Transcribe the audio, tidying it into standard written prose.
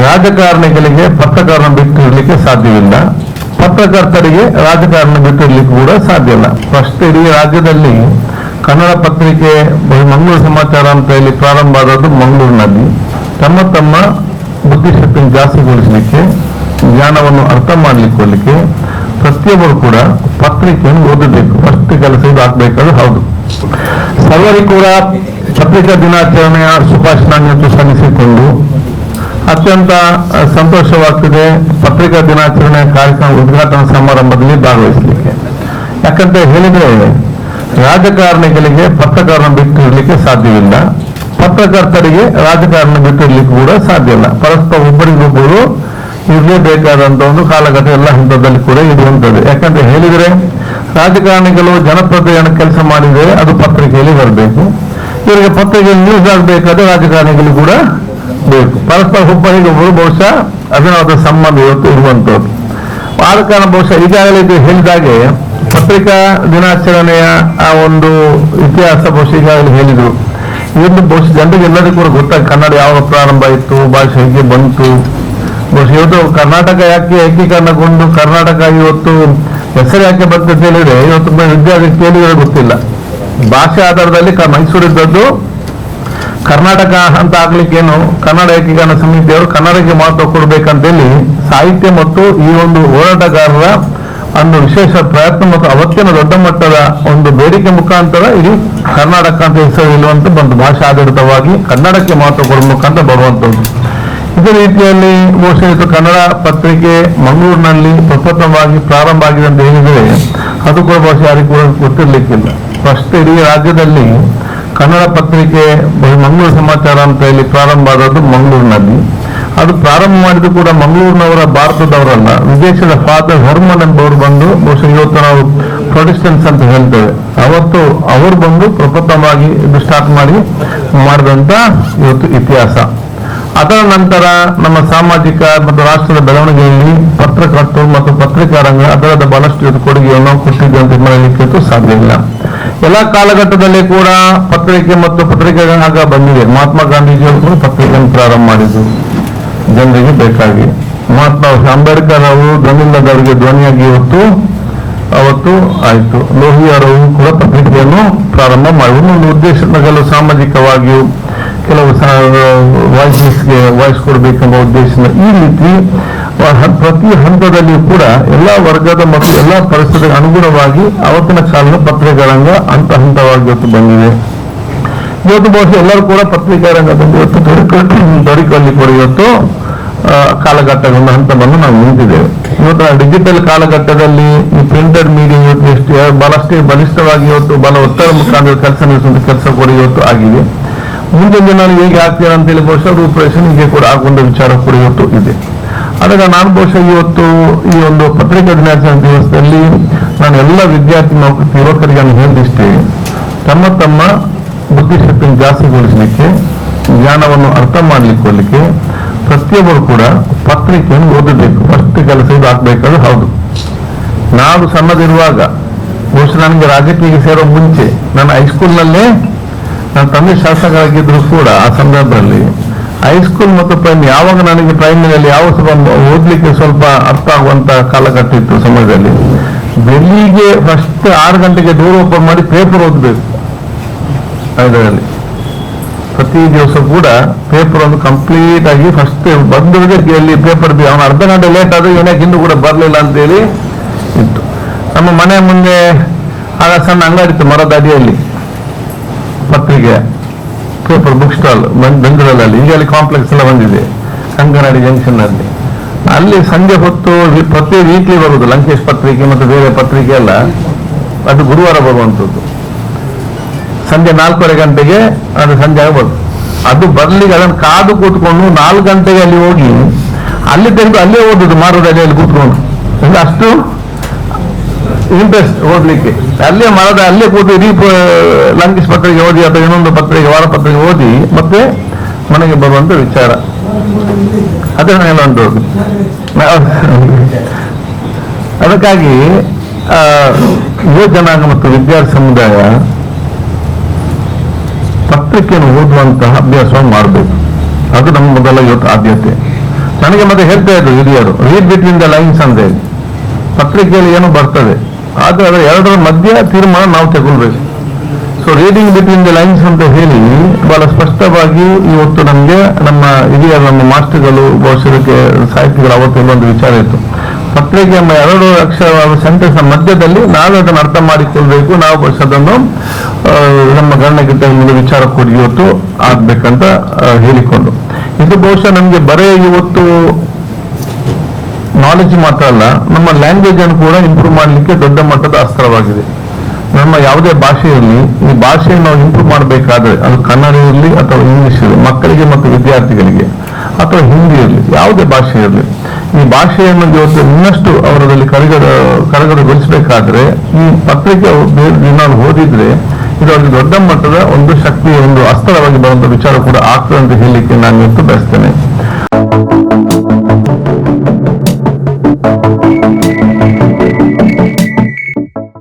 ರಾಜಕಾರಣಿಗಳಿಗೆ ಪತ್ರಕರ್ತರನ್ನು ಬಿಟ್ಟಿರಲಿಕ್ಕೆ ಸಾಧ್ಯವಿಲ್ಲ, ಪತ್ರಕರ್ತರಿಗೆ ರಾಜಕಾರಣ ಬಿಟ್ಟಿರಲಿಕ್ಕೆ ಕೂಡ ಸಾಧ್ಯ ಇಲ್ಲ. ಫಸ್ಟ್ ಇಡೀ ರಾಜ್ಯದಲ್ಲಿ ಕನ್ನಡ ಪತ್ರಿಕೆ ಮಂಗಳೂರು ಸಮಾಚಾರ ಅಂತ ಹೇಳಿ ಪ್ರಾರಂಭ ಆದದ್ದು ಮಂಗಳೂರಿನಲ್ಲಿ. ತಮ್ಮ ಬುದ್ಧಿಶಕ್ತಿಯನ್ನು ಜಾಸ್ತಿಗೊಳಿಸಲಿಕ್ಕೆ, ಜ್ಞಾನವನ್ನು ಅರ್ಥ ಮಾಡಲಿಕ್ಕೆ ಪ್ರತಿಯೊಬ್ಬರು ಕೂಡ ಪತ್ರಿಕೆಯನ್ನು ಓದಬೇಕು. ಫಸ್ಟ್ ಕೆಲಸ ಇದು ಆಗ್ಬೇಕಾದ್ರೆ ಹೌದು. ಸರ್ವರಿಗೂ ಕೂಡ ಪತ್ರಿಕಾ ದಿನಾಚರಣೆಯ ಶುಭಾಶಯಗಳನ್ನು ಸಲ್ಲಿಸಿಕೊಂಡು ಅತ್ಯಂತ ಸಂತೋಷವಾಗ್ತಿದೆ ಪತ್ರಿಕಾ ದಿನಾಚರಣೆ ಕಾರ್ಯಕ್ರಮ ಉದ್ಘಾಟನಾ ಸಮಾರಂಭದಲ್ಲಿ ಭಾಗವಹಿಸಲಿಕ್ಕೆ. ಯಾಕಂತ ಹೇಳಿದ್ರೆ ರಾಜಕಾರಣಿಗಳಿಗೆ ಪತ್ರಕರ್ತರನ್ನು ಬಿಟ್ಟಿರಲಿಕ್ಕೆ ಸಾಧ್ಯವಿಲ್ಲ, ಪತ್ರಕರ್ತರಿಗೆ ರಾಜಕಾರಣ ಬಿಟ್ಟಿರ್ಲಿಕ್ಕೆ ಕೂಡ ಸಾಧ್ಯ ಇಲ್ಲ. ಪರಸ್ಪರ ಒಬ್ಬರಿಗೊಬ್ಬರು ಇರಲೇಬೇಕಾದಂತ ಒಂದು ಕಾಲಘಟ್ಟ ಎಲ್ಲ ಹಂತದಲ್ಲಿ ಕೂಡ ಇರುವಂತದ್ದು. ಯಾಕಂತ ಹೇಳಿದ್ರೆ ರಾಜಕಾರಣಿಗಳು ಜನಪ್ರತಿನಿಧಿಯನ್ನು ಕೆಲಸ ಮಾಡಿದರೆ ಅದು ಪತ್ರಿಕೆಯಲ್ಲಿ ಬರಬೇಕು, ಇವರಿಗೆ ಪತ್ರಿಕೆಯಲ್ಲಿ ನ್ಯೂಸ್ ಆಗಬೇಕಾದ್ರೆ ರಾಜಕಾರಣಿಗಳು ಕೂಡ ಬೇಕು. ಪರಸ್ಪರ ಒಬ್ಬರಿಗೊಬ್ಬರು ಬಹುಶಃ ಅಭಿನವಾದ ಸಂಬಂಧ ಇವತ್ತು ಇರುವಂತದ್ದು. ಆದ ಕಾರಣ ಬಹುಶಃ ಈಗಾಗಲೇ ಇದು ಹೇಳಿದಾಗೆ ಪತ್ರಿಕಾ ದಿನಾಚರಣೆಯ ಆ ಒಂದು ಇತಿಹಾಸ ಬಹುಶಃ ಈಗಾಗಲೇ ಹೇಳಿದ್ರು. ಇದನ್ನು ಬಹುಶಃ ಜನರಿಗೆ ಎಲ್ಲರಿಗೂ ಕೂಡ ಗೊತ್ತಾಗಿ ಕನ್ನಡ ಯಾವಾಗ ಪ್ರಾರಂಭ ಆಯಿತು, ಭಾಷೆ ಹೇಗೆ ಬಂತು. ಬಹುಶಃ ಇವತ್ತು ಕರ್ನಾಟಕ ಯಾಕೆ ಏಕೀಕರಣಗೊಂಡು ಕರ್ನಾಟಕ ಇವತ್ತು ಹೆಸರು ಯಾಕೆ ಬಂತ ಹೇಳಿದ್ರೆ ಇವತ್ತು ವಿದ್ಯಾರ್ಥಿ ಕೇಳಿದ್ರೆ ಗೊತ್ತಿಲ್ಲ. ಭಾಷೆ ಆಧಾರದಲ್ಲಿ ಮೈಸೂರು ಇದ್ದದ್ದು ಕರ್ನಾಟಕ ಅಂತ ಆಗ್ಲಿಕ್ಕೇನು ಕನ್ನಡ ಏಕೀಕರಣ ಸಮಿತಿಯವರು ಕನ್ನಡಕ್ಕೆ ಮಹತ್ವ ಕೊಡ್ಬೇಕಂತೇಳಿ ಸಾಹಿತ್ಯ ಮತ್ತು ಈ ಒಂದು ಹೋರಾಟಗಾರರ ಒಂದು ವಿಶೇಷ ಪ್ರಯತ್ನ ಮತ್ತು ಅವತ್ತಿನ ದೊಡ್ಡ ಮಟ್ಟದ ಒಂದು ಬೇಡಿಕೆ ಮುಖಾಂತರ ಇಡೀ ಕರ್ನಾಟಕ ಅಂತ ಹೆಸರು ಇಲ್ಲುವಂತ ಬಂತು. ಭಾಷಾ ಆಧಾರಿತವಾಗಿ ಕನ್ನಡಕ್ಕೆ ಮಹತ್ವ ಕೊಡಬೇಕಂತ ಬರುವಂತದ್ದು. ಇದೇ ರೀತಿಯಲ್ಲಿ ಬಹುಶಃ ಇದು ಕನ್ನಡ ಪತ್ರಿಕೆ ಮಂಗಳೂರಿನಲ್ಲಿ ಪ್ರಪ್ರಥಮವಾಗಿ ಪ್ರಾರಂಭ ಆಗಿದೆ ಅಂತ ಹೇಳಿದರೆ ಅದು ಕೂಡ ಬಹುಶಃ ಯಾರಿಗೂ ಕೂಡ ಗೊತ್ತಿರ್ಲಿಕ್ಕಿಲ್ಲ. ಫಸ್ಟ್ ಇಡೀ ರಾಜ್ಯದಲ್ಲಿ ಕನ್ನಡ ಪತ್ರಿಕೆ ಮಂಗಳೂರು ಸಮಾಚಾರ ಅಂತ ಹೇಳಿ ಪ್ರಾರಂಭ ಆದದ್ದು ಮಂಗಳೂರಿನಲ್ಲಿ. ಅದು ಪ್ರಾರಂಭ ಮಾಡಿದ್ದು ಕೂಡ ಮಂಗಳೂರಿನವರ ಭಾರತದವರಲ್ಲ, ವಿದೇಶದ ಫಾದರ್ ಹರ್ಮನ್ ಎಂಬವರು ಬಂದು ಬಹುಶಃ ಇವತ್ತು ನಾವು ಪ್ರೊಟೆಸ್ಟೆಂಟ್ಸ್ ಅಂತ ಹೇಳ್ತೇವೆ, ಅವತ್ತು ಅವರು ಬಂದು ಪ್ರಪ್ರಥಮವಾಗಿ ಇದು ಸ್ಟಾರ್ಟ್ ಮಾಡಿದಂತ ಇವತ್ತು ಇತಿಹಾಸ. ಅದರ ನಂತರ ನಮ್ಮ ಸಾಮಾಜಿಕ ಮತ್ತು ರಾಷ್ಟ್ರದ ಬೆಳವಣಿಗೆಯಲ್ಲಿ ಪತ್ರಕರ್ತರು ಮತ್ತು ಪತ್ರಿಕಾ ರಂಗ ಅದರದ ಬಹಳಷ್ಟು ಕೊಡುಗೆಯನ್ನು ಕೊಟ್ಟಿದೆ ಅಂತ ಮಾಡಲಿಕ್ಕೆ ಸಾಧ್ಯ ಇಲ್ಲ. ಎಲ್ಲ ಕಾಲಘಟ್ಟದಲ್ಲಿ ಕೂಡ ಪತ್ರಿಕೆ ಮತ್ತು ಪತ್ರಿಕೆಗಳಾಗ ಬಂದಿದೆ. ಮಹಾತ್ಮ ಗಾಂಧೀಜಿಯವರು ಕೂಡ ಪತ್ರಿಕೆಯನ್ನು ಪ್ರಾರಂಭ ಮಾಡಿದ್ರು ಜನರಿಗೆ ಬೇಕಾಗಿ. ಮಹಾತ್ಮ ಅಂಬೇಡ್ಕರ್ ಅವರು ಧ್ವನಿಲ್ಲದವರಿಗೆ ಧ್ವನಿಯಾಗಿ ಅವತ್ತು ಆಯಿತು. ಲೋಹಿಯಾರವರು ಕೂಡ ಪತ್ರಿಕೆಯನ್ನು ಪ್ರಾರಂಭ ಮಾಡಿ ಒಂದು ಉದ್ದೇಶದ ಕೆಲವು ಸಾಮಾಜಿಕವಾಗಿಯೂ ಕೆಲವು ವಾಯ್ಸ್ ಕೊಡಬೇಕೆಂಬ ಉದ್ದೇಶದಿಂದ ಈ ರೀತಿ ಪ್ರತಿ ಹಂತದಲ್ಲಿಯೂ ಕೂಡ ಎಲ್ಲ ವರ್ಗದ ಮತ್ತು ಎಲ್ಲ ಪರಿಸ್ಥಿತಿಗೆ ಅನುಗುಣವಾಗಿ ಅವತ್ತಿನ ಕಾಲದ ಪತ್ರಿಕಾರಂಗ ಹಂತ ಹಂತವಾಗಿ ಇವತ್ತು ಬಂದಿದೆ. ಇವತ್ತು ಬಹುಶಃ ಎಲ್ಲರೂ ಕೂಡ ಪತ್ರಿಕಾ ರಂಗದಲ್ಲಿ ಇವತ್ತು ತೊಡಕೊಳ್ಳಿ ಕೂಡ ಇವತ್ತು ಕಾಲಘಟ್ಟಗಳ ಹಂತವನ್ನು ನಾವು ನಿಂತಿದ್ದೇವೆ. ಇವತ್ತು ಡಿಜಿಟಲ್ ಕಾಲಘಟ್ಟದಲ್ಲಿ ಈ ಪ್ರಿಂಟೆಡ್ ಮೀಡಿಯಾ ಇವತ್ತು ಬಹಳಷ್ಟೇ ಬಲಿಷ್ಠವಾಗಿ ಇವತ್ತು ಬಲ ಒತ್ತಡ ಮುಖಾಂತರ ಕೆಲಸ ನಡೆಸುವಂತ ಕೆಲಸ ಕೂಡ ಇವತ್ತು ಆಗಿದೆ. ಮುಂದಿನ ದಿನ ಹೇಗೆ ಆಗ್ತೀರ ಅಂತೇಳಿ ಬಹುಶಃ ರೂಪರೇಷನ್ ಹೀಗೆ ಕೂಡ ಆಗುವಂತ ವಿಚಾರ ಕೂಡ ಇವತ್ತು ಇದೆ. ಅದಕ್ಕೆ ನಾನು ಬಹುಶಃ ಇವತ್ತು ಈ ಒಂದು ಪತ್ರಿಕಾ ದಿನಾಚರಣೆ ದಿವಸದಲ್ಲಿ ನಾನು ಎಲ್ಲ ವಿದ್ಯಾರ್ಥಿ ಯುವಕರಿಗೆ ಹೇಳಿಷ್ಟೇ, ತಮ್ಮ ಬುದ್ಧಿಶಕ್ತಿಯನ್ನು ಜಾಸ್ತಿಗೊಳಿಸಲಿಕ್ಕೆ, ಜ್ಞಾನವನ್ನು ಅರ್ಥ ಮಾಡಲಿಕ್ಕೆ ಪ್ರತಿಯೊಬ್ಬರು ಕೂಡ ಪತ್ರಿಕೆಯನ್ನು ಓದಬೇಕು. ಫಸ್ಟ್ ಕೆಲಸ ಇದು ಆಗ್ಬೇಕಾದ್ರೆ ಹೌದು. ನಾನು ಸಣ್ಣದಿರುವಾಗ ಬಹುಶಃ ನನಗೆ ರಾಜಕೀಯಕ್ಕೆ ಸೇರೋ ಮುಂಚೆ ನಾನು ಹೈಸ್ಕೂಲ್ನಲ್ಲೇ ನನ್ನ ತಂದೆ ಶಾಸಕರಾಗಿದ್ರು ಕೂಡ ಆ ಸಂದರ್ಭದಲ್ಲಿ ಹೈಸ್ಕೂಲ್ ಮತ್ತು ಪ್ರೈಮರಿ ಯಾವಾಗ ನನಗೆ ಪ್ರೈಮರಿಯಲ್ಲಿ ಯಾವ ಓದ್ಲಿಕ್ಕೆ ಸ್ವಲ್ಪ ಅರ್ಥ ಆಗುವಂತ ಕಾಲಘಟ್ಟ ಇತ್ತು ಸಮಯದಲ್ಲಿ ಬೆಳಿಗ್ಗೆ ಫಸ್ಟ್ 6 ಗಂಟೆಗೆ ಡೋರ್ ಓಪನ್ ಮಾಡಿ ಪೇಪರ್ ಓದಬೇಕು. ಅದರಲ್ಲಿ ಪ್ರತಿ ದಿವಸ ಕೂಡ ಪೇಪರ್ ಒಂದು ಕಂಪ್ಲೀಟ್ ಆಗಿ ಫಸ್ಟ್ ಬಂದವರಿಗೆ ಅಲ್ಲಿ ಪೇಪರ್ ಅವನು ಅರ್ಧ ಗಂಟೆ ಲೇಟ್ ಆದ್ರೆ ಏನಕ್ಕೆ ಹಿಂದೂ ಕೂಡ ಬರಲಿಲ್ಲ ಅಂತೇಳಿ ಇತ್ತು. ನಮ್ಮ ಮನೆ ಮುಂದೆ ಆಗ ಸಣ್ಣ ಅಂಗಡಿ ಇತ್ತು ಮರದ ಅಡಿಯಲ್ಲಿ ಪತ್ರಿಕೆ ಪೇಪರ್ ಬುಕ್ ಸ್ಟಾಲ್ ಬೆಂಗಳೂರಲ್ಲಿ. ಈಗ ಅಲ್ಲಿ ಕಾಂಪ್ಲೆಕ್ಸ್ ಎಲ್ಲ ಬಂದಿದೆ ಅಂಗನವಾಡಿ ಜಂಕ್ಷನ್ ಅಲ್ಲಿ. ಅಲ್ಲಿ ಸಂಜೆ ಹೊತ್ತು ಪ್ರತಿ ವೀಕ್ಲಿ ಬರುವುದು ಲಂಕೇಶ್ ಪತ್ರಿಕೆ ಮತ್ತು ಬೇರೆ ಪತ್ರಿಕೆ ಎಲ್ಲ. ಅದು ಗುರುವಾರ ಬರುವಂಥದ್ದು ಸಂಜೆ 4:15 ಗಂಟೆಗೆ ಅದು ಸಂಜೆ ಆಗ್ಬೋದು. ಅದು ಬರ್ಲಿಕ್ಕೆ ಅದನ್ನು ಕಾದು ಕೂತ್ಕೊಂಡು 4 ಗಂಟೆಗೆ ಅಲ್ಲಿ ಹೋಗಿ ಅಲ್ಲಿ ತೆಗೆದು ಅಲ್ಲೇ ಓದುದು ಮರದ ಅಡಿಯಲ್ಲಿ ಕೂತ್ಕೊಂಡು. ಅಷ್ಟು ಇಂಟ್ರೆಸ್ಟ್ ಓದ್ಲಿಕ್ಕೆ. ಅಲ್ಲೇ ಮರದ ಅಲ್ಲೇ ಕೂತು ಇಡೀ ಲಂಕೇಶ್ ಪತ್ರಿಕೆ ಓದಿ ಅಥವಾ ಇನ್ನೊಂದು ಪತ್ರಿಕೆ ವಾರ ಪತ್ರಿಕೆ ಓದಿ ಮತ್ತೆ ಮನೆಗೆ ಬರುವಂತ ವಿಚಾರ ಅದನ್ನೆಲ್ಲ ಉಂಟು. ಅದಕ್ಕಾಗಿ ಯುವ ಜನಾಂಗ ಮತ್ತು ವಿದ್ಯಾರ್ಥಿ ಸಮುದಾಯ ಪತ್ರಿಕೆಯನ್ನು ಓದುವಂತಹ ಅಭ್ಯಾಸವನ್ನು ಮಾಡಬೇಕು. ಅದು ನಮ್ಮ ಮೊದಲ ಇವತ್ತು ಆದ್ಯತೆ. ನನಗೆ ಮತ್ತೆ ಹೇಳ್ತಾ ಇದ್ರು ಹಿರಿಯರು, ರೀಡ್ ಬಿಟ್ವೀನ್ ದ ಲೈನ್ಸ್ ಅಂತ ಹೇಳಿ. ಪತ್ರಿಕೆಯಲ್ಲಿ ಏನು ಬರ್ತದೆ ಆದ್ರೆ ಅದರ ಎರಡರ ಮಧ್ಯ ತೀರ್ಮಾನ ನಾವು ತಗೊಳ್ಬೇಕು. So reading between the lines ಅಂತ ಹೇಳಿ ಬಹಳ ಸ್ಪಷ್ಟವಾಗಿ ಇವತ್ತು ನಮಗೆ ನಮ್ಮ ಹಿರಿಯ ನಮ್ಮ ಮಾಸ್ಟರ್ಗಳು ಬಹುಶಃ ಸಾಹಿತಿಗಳು ಅವತ್ತು ಒಂದು ವಿಚಾರ ಇತ್ತು. ಪತ್ರಿಕೆ ಎಂಬ ಎರಡು ಅಕ್ಷರ ಸೆಂಟೆನ್ಸ್ ಮಧ್ಯದಲ್ಲಿ ನಾವೇ ಅದನ್ನು ಅರ್ಥ ಮಾಡಿಕೊಳ್ಬೇಕು, ನಾವು ಬಹುಶಃ ಅದನ್ನು ನಮ್ಮ ಗಣನೆಗಿಂತ ಮುಂದೆ ವಿಚಾರ ಕೊಡಿ ಇವತ್ತು ಆಗ್ಬೇಕಂತ ಹೇಳಿಕೊಂಡು, ಇದು ಬಹುಶಃ ನಮಗೆ ಬರೇ ಇವತ್ತು ನಾಲೆಜ್ ಮಾತ್ರ ಅಲ್ಲ, ನಮ್ಮ ಲ್ಯಾಂಗ್ವೇಜ್ ಅನ್ನು ಕೂಡ ಇಂಪ್ರೂವ್ ಮಾಡಲಿಕ್ಕೆ ದೊಡ್ಡ ಮಟ್ಟದ ಅಸ್ತ್ರವಾಗಿದೆ. ನಮ್ಮ ಯಾವುದೇ ಭಾಷೆ ಇರಲಿ, ಈ ಭಾಷೆಯನ್ನು ನಾವು ಇಂಪ್ರೂವ್ ಮಾಡಬೇಕಾದ್ರೆ ಅದು ಕನ್ನಡ ಇರಲಿ ಅಥವಾ ಇಂಗ್ಲಿಷ್ ಇರಲಿ, ಮಕ್ಕಳಿಗೆ ಮತ್ತು ವಿದ್ಯಾರ್ಥಿಗಳಿಗೆ, ಅಥವಾ ಹಿಂದಿ ಇರಲಿ, ಯಾವುದೇ ಭಾಷೆ ಇರಲಿ, ಈ ಭಾಷೆಯನ್ನು ಇವತ್ತು ಇನ್ನಷ್ಟು ಅವರಲ್ಲಿ ಕರಗಡಗೊಳಿಸಬೇಕಾದ್ರೆ ಈ ಪತ್ರಿಕೆ ನಾವು ಓದಿದ್ರೆ ಇದು ಅವರಿಗೆ ದೊಡ್ಡ ಮಟ್ಟದ ಒಂದು ಶಕ್ತಿಯ ಒಂದು ಅಸ್ತ್ರವಾಗಿ ಬರುವಂತ ವಿಚಾರ ಕೂಡ ಆಗ್ತದೆ ಅಂತ ಹೇಳಲಿಕ್ಕೆ ನಾನು ಇವತ್ತು ಬಯಸ್ತೇನೆ.